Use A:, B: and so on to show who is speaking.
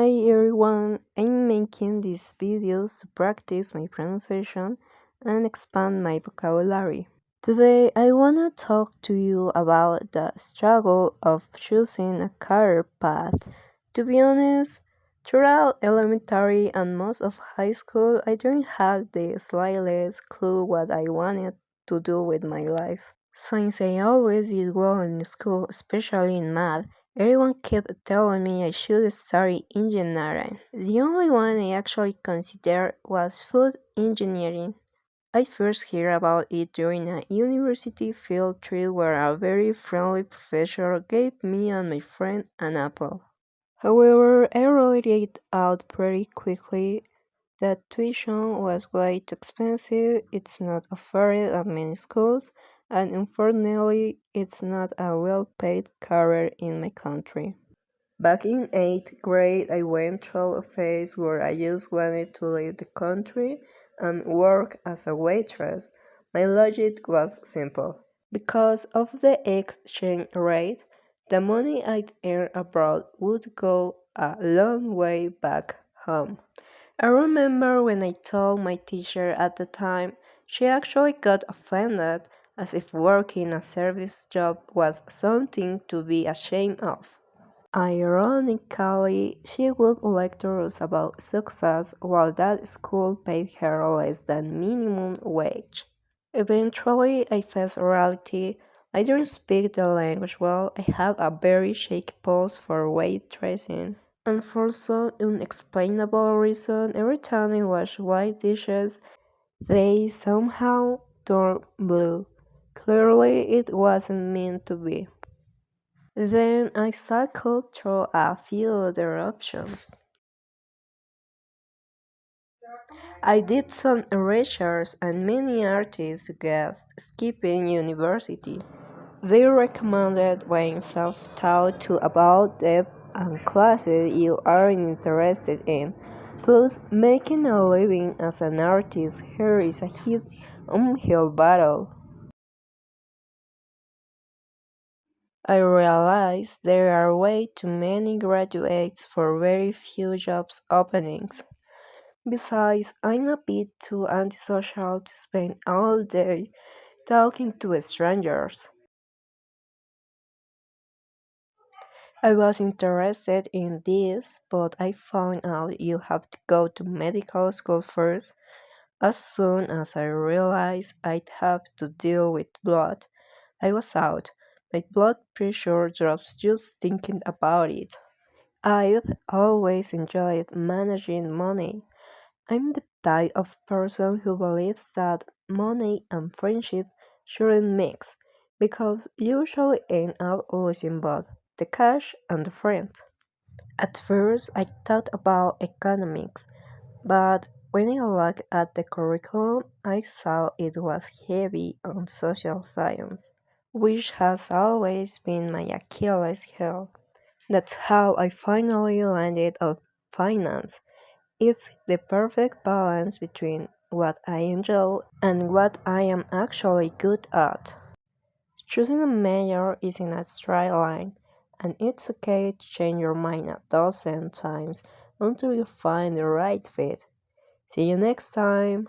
A: Hi everyone, I'm making these videos to practice my pronunciation and expand my vocabulary. Today I want to talk to you about the struggle of choosing a career path. To be honest, throughout elementary and most of high school, I didn't have the slightest clue what I wanted to do with my life. Since I always did well in school, especially in math, everyone kept telling me I should study engineering. The only one I actually considered was food engineering. I first heard about it during a university field trip where a very friendly professor gave me and my friend an apple. However, I rolled it out pretty quickly. The tuition was way too expensive, it's not offered at many schools, and unfortunately, it's not a well paid career in my country. Back in 8th grade, I went through a phase where I just wanted to leave the country and work as a waitress. My logic was simple. Because of the exchange rate, the money I'd earn abroad would go a long way back home. I remember when I told my teacher at the time, she actually got offended as if working a service job was something to be ashamed of. Ironically, she would lecture us about success while that school paid her less than minimum wage. Eventually, I faced reality. I didn't speak the language well, I have a very shaky pulse for waitressing. And for some unexplainable reason, every time I wash white dishes, they somehow turn blue. Clearly, it wasn't meant to be. Then I cycled through a few other options. I did some research and many artists suggest skipping university. They recommended being self-taught to about depth and classes you aren't interested in. Plus, making a living as an artist here is a huge uphill battle. I realize there are way too many graduates for very few jobs openings. Besides, I'm a bit too antisocial to spend all day talking to strangers. I was interested in this, but I found out you have to go to medical school first. As soon as I realized I'd have to deal with blood, I was out. My blood pressure drops just thinking about it. I've always enjoyed managing money. I'm the type of person who believes that money and friendship shouldn't mix because you usually end up losing both the cash and the friend. At first, I thought about economics, but when I looked at the curriculum, I saw it was heavy on social science, which has always been my Achilles heel. That's how I finally landed on finance. It's the perfect balance between what I enjoy and what I am actually good at. Choosing a major isn't a straight line, and it's okay to change your mind a dozen times until you find the right fit. See you next time!